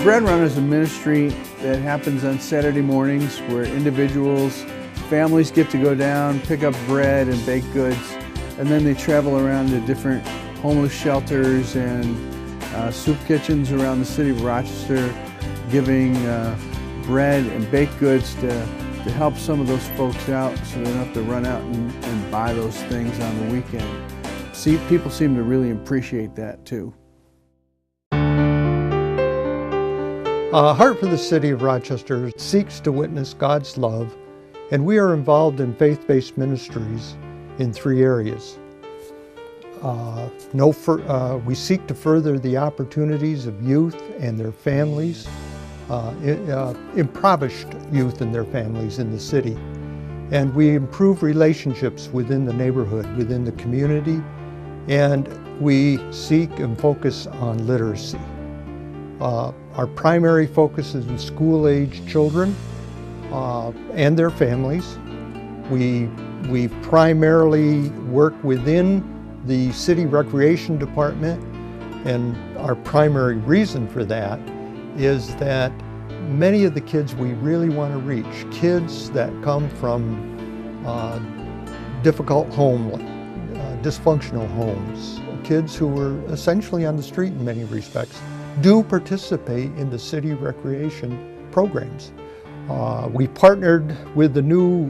Bread Run is a ministry that happens on Saturday mornings where individuals, families get to go down, pick up bread and baked goods, and then they travel around to different homeless shelters and soup kitchens around the city of Rochester, giving bread and baked goods to help some of those folks out so they don't have to run out and buy those things on the weekend. People seem to really appreciate that too. Heart for the City of Rochester seeks to witness God's love, and we are involved in faith-based ministries in 3 areas. We seek to further the opportunities of youth and their families, impoverished youth and their families in the city. And we improve relationships within the neighborhood, within the community, and we seek and focus on literacy. Our primary focus is in school-age children and their families. We primarily work within the city recreation department, and our primary reason for that is that many of the kids we really want to reach, kids that come from difficult dysfunctional homes, kids who were essentially on the street in many respects, do participate in the city recreation programs. We partnered with the new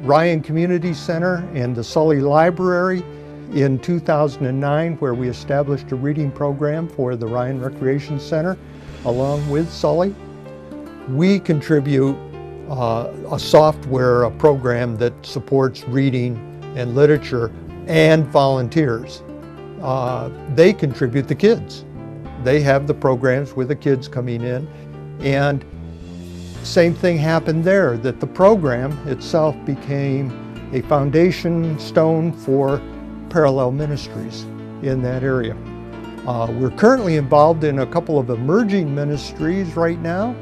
Ryan Community Center and the Sully Library in 2009, where we established a reading program for the Ryan Recreation Center along with Sully. We contribute a software program that supports reading and literature and volunteers. They contribute the kids. They have the programs with the kids coming in, and same thing happened there, that the program itself became a foundation stone for parallel ministries in that area. We're currently involved in a couple of emerging ministries right now.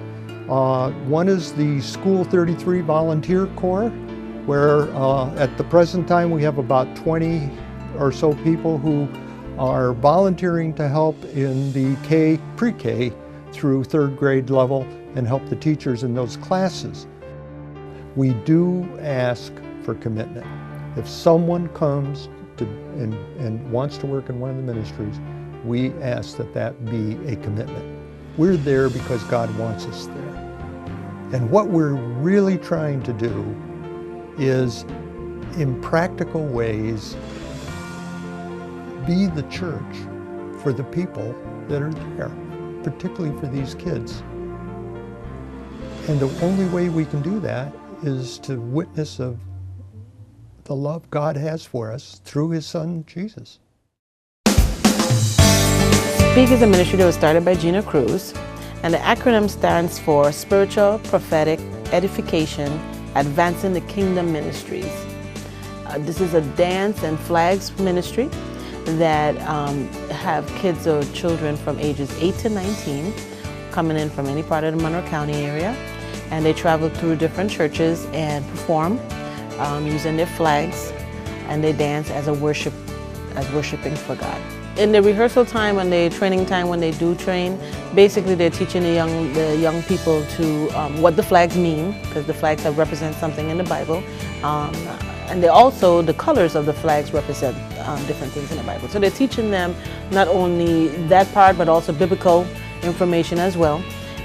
One is the School 33 Volunteer Corps, where at the present time we have about 20 or so people who are volunteering to help in the pre-K through 3rd grade level and help the teachers in those classes. We do ask for commitment. If someone comes and wants to work in one of the ministries, we ask that that be a commitment. We're there because God wants us there. And what we're really trying to do is, in practical ways, be the church for the people that are there, particularly for these kids. And the only way we can do that is to witness of the love God has for us through His Son, Jesus. Speak is a ministry that was started by Gina Cruz, and the acronym stands for Spiritual, Prophetic, Edification, Advancing the Kingdom Ministries. This is a dance and flags ministry that have kids or children from ages 8 to 19 coming in from any part of the Monroe County area, and they travel through different churches and perform using their flags, and they dance as worshiping for God. In the rehearsal time and the training time, when they do train, basically they're teaching the young people to what the flags mean, because the flags represent something in the Bible. And the colors of the flags represent different things in the Bible. So they're teaching them not only that part, but also biblical information as well.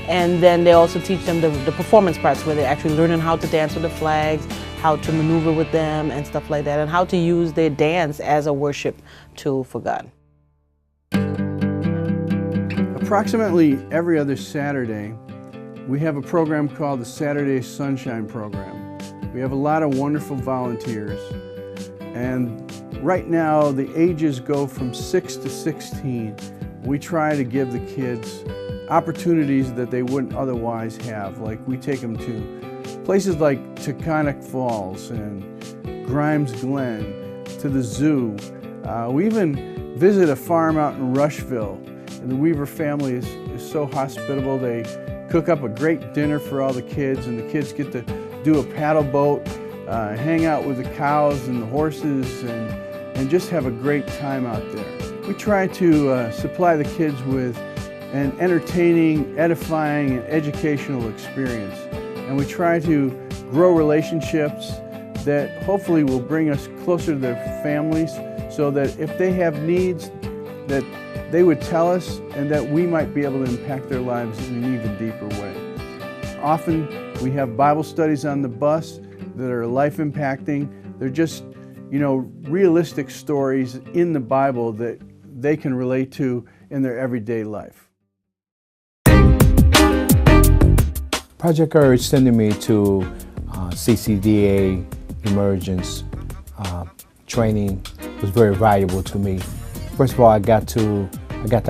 And then they also teach them the performance parts, where they're actually learning how to dance with the flags, how to maneuver with them and stuff like that, and how to use their dance as a worship tool for God. Approximately every other Saturday, we have a program called the Saturday Sunshine Program. We have a lot of wonderful volunteers, and right now the ages go from 6 to 16. We try to give the kids opportunities that they wouldn't otherwise have. Like, we take them to places like Taconic Falls and Grimes Glen, to the zoo. We even visit a farm out in Rushville, and the Weaver family is so hospitable. They cook up a great dinner for all the kids, and the kids get to do a paddle boat, hang out with the cows and the horses, and just have a great time out there. We try to supply the kids with an entertaining, edifying, and educational experience. And we try to grow relationships that hopefully will bring us closer to their families, so that if they have needs, that they would tell us and that we might be able to impact their lives in an even deeper way. Often we have Bible studies on the bus that are life impacting. They're just, realistic stories in the Bible that they can relate to in their everyday life. Project Urge sending me to CCDA emergence training was very valuable to me. First of all, I got the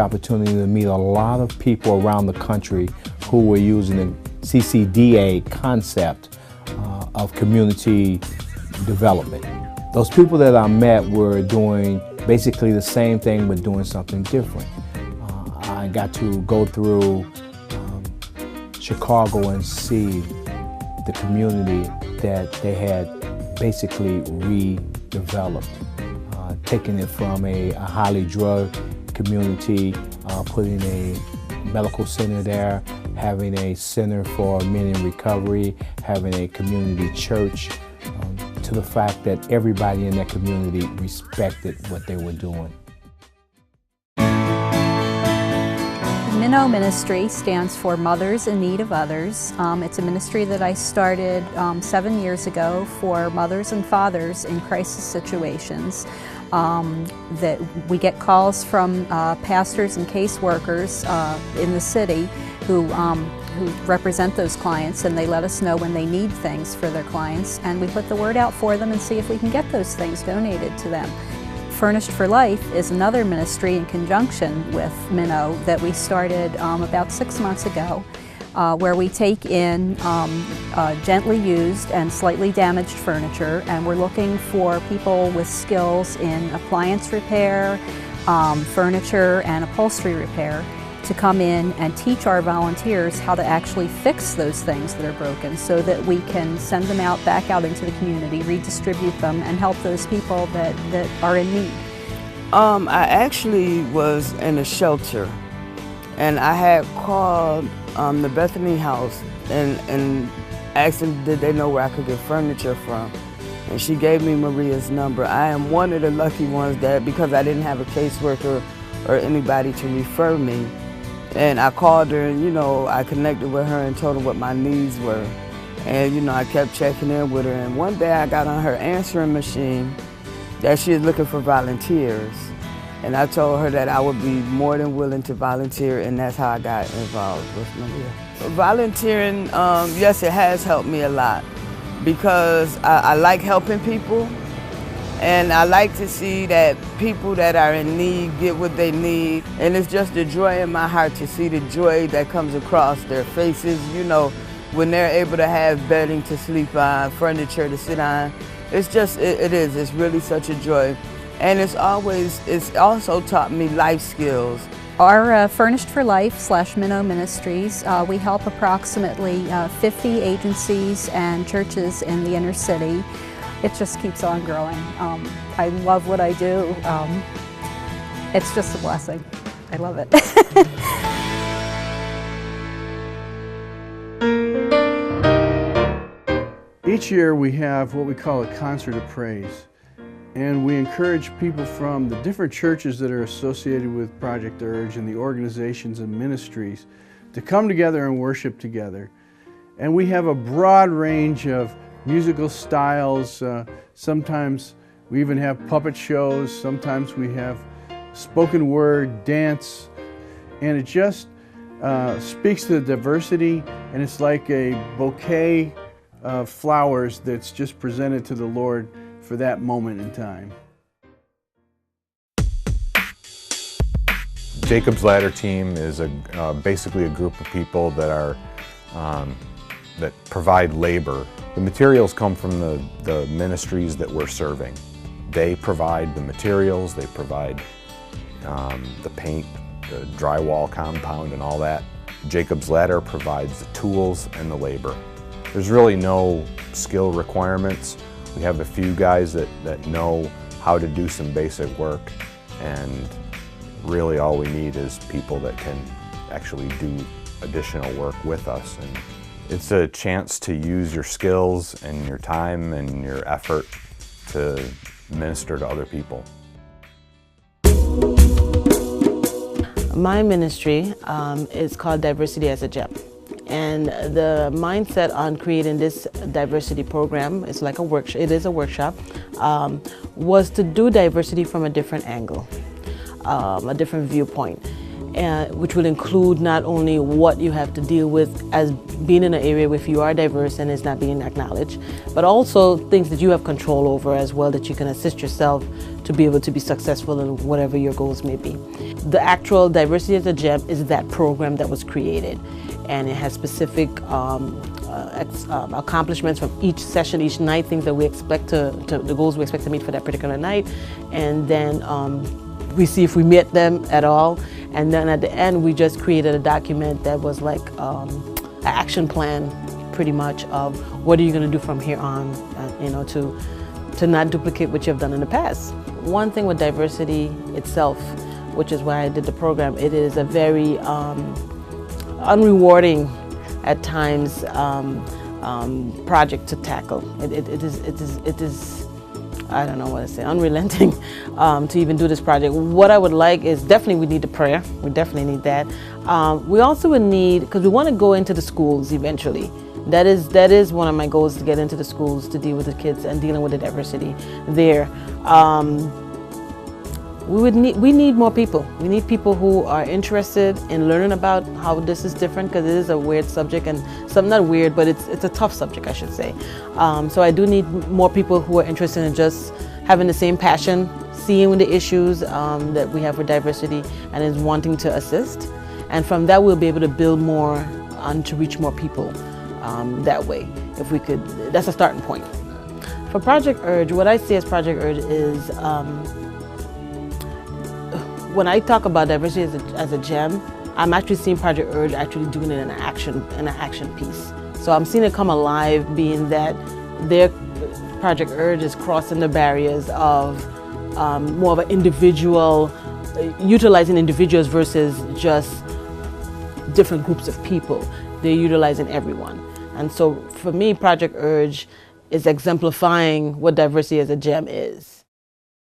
opportunity to meet a lot of people around the country who were using the CCDA concept of community development. Those people that I met were doing basically the same thing but doing something different. I got to go through Chicago and see the community that they had basically redeveloped, taking it from a highly drugged community, putting a medical center there, having a center for men in recovery, having a community church, to the fact that everybody in that community respected what they were doing. Minnow Ministry stands for Mothers in Need of Others. It's a ministry that I started 7 years ago for mothers and fathers in crisis situations. That we get calls from pastors and caseworkers in the city who represent those clients, and they let us know when they need things for their clients, and we put the word out for them and see if we can get those things donated to them. Furnished for Life is another ministry in conjunction with Minnow that we started about 6 months ago, where we take in gently used and slightly damaged furniture, and we're looking for people with skills in appliance repair, furniture and upholstery repair to come in and teach our volunteers how to actually fix those things that are broken, so that we can send them back out into the community, redistribute them, and help those people that are in need. I actually was in a shelter, and I had called the Bethany House and asked them did they know where I could get furniture from. And she gave me Maria's number. I am one of the lucky ones that, because I didn't have a caseworker or anybody to refer me, and I called her and, I connected with her and told her what my needs were. And, I kept checking in with her. And one day I got on her answering machine that she was looking for volunteers. And I told her that I would be more than willing to volunteer, and that's how I got involved with Maria. Volunteering, yes, it has helped me a lot, because I like helping people. And I like to see that people that are in need get what they need. And it's just a joy in my heart to see the joy that comes across their faces, when they're able to have bedding to sleep on, furniture to sit on. It's really such a joy. And it's also taught me life skills. Our Furnished for Life / Minnow Ministries, we help approximately 50 agencies and churches in the inner city. It just keeps on growing. I love what I do. It's just a blessing. I love it. Each year we have what we call a concert of praise, and we encourage people from the different churches that are associated with Project Urge and the organizations and ministries to come together and worship together. And we have a broad range of musical styles. Sometimes we even have puppet shows. Sometimes we have spoken word, dance, and it just speaks to the diversity, and it's like a bouquet of flowers that's just presented to the Lord for that moment in time. Jacob's Ladder team is basically a group of people that are that provide labor. The materials come from the ministries that we're serving. They provide the materials, they provide the paint, the drywall compound and all that. Jacob's Ladder provides the tools and the labor. There's really no skill requirements. We have a few guys that know how to do some basic work, and really all we need is people that can actually do additional work with us. And it's a chance to use your skills and your time and your effort to minister to other people. My ministry is called Diversity as a Gem. And the mindset on creating this diversity program, it's like a workshop, it is a workshop, was to do diversity from a different angle, a different viewpoint, which will include not only what you have to deal with as being in an area where you are diverse and is not being acknowledged, but also things that you have control over as well, that you can assist yourself to be able to be successful in whatever your goals may be. The actual Diversity as a Gem is that program that was created, and it has specific accomplishments from each session, each night, things that we expect the goals we expect to meet for that particular night, and then we see if we met them at all. And then at the end, we just created a document that was like an action plan, pretty much, of what are you going to do from here on, to not duplicate what you have done in the past. One thing with diversity itself, which is why I did the program, it is a very unrewarding at times project to tackle. It is I don't know what to say, unrelenting to even do this project. What I would like is, definitely we need the prayer. We definitely need that. We also would need, because we want to go into the schools eventually. That is one of my goals, to get into the schools to deal with the kids and dealing with the diversity there. We need more people. We need people who are interested in learning about how this is different, because it is a weird subject, and not weird, but it's a tough subject, I should say. So I do need more people who are interested in just having the same passion, seeing the issues that we have with diversity, and is wanting to assist. And from that, we'll be able to build more and to reach more people that way. If we could, that's a starting point. For Project Urge, what I see as Project Urge is, when I talk about diversity as a gem, I'm actually seeing Project Urge actually doing it in an action piece. So I'm seeing it come alive, being that their Project Urge is crossing the barriers of more of an individual, utilizing individuals versus just different groups of people. They're utilizing everyone. And so for me, Project Urge is exemplifying what diversity as a gem is.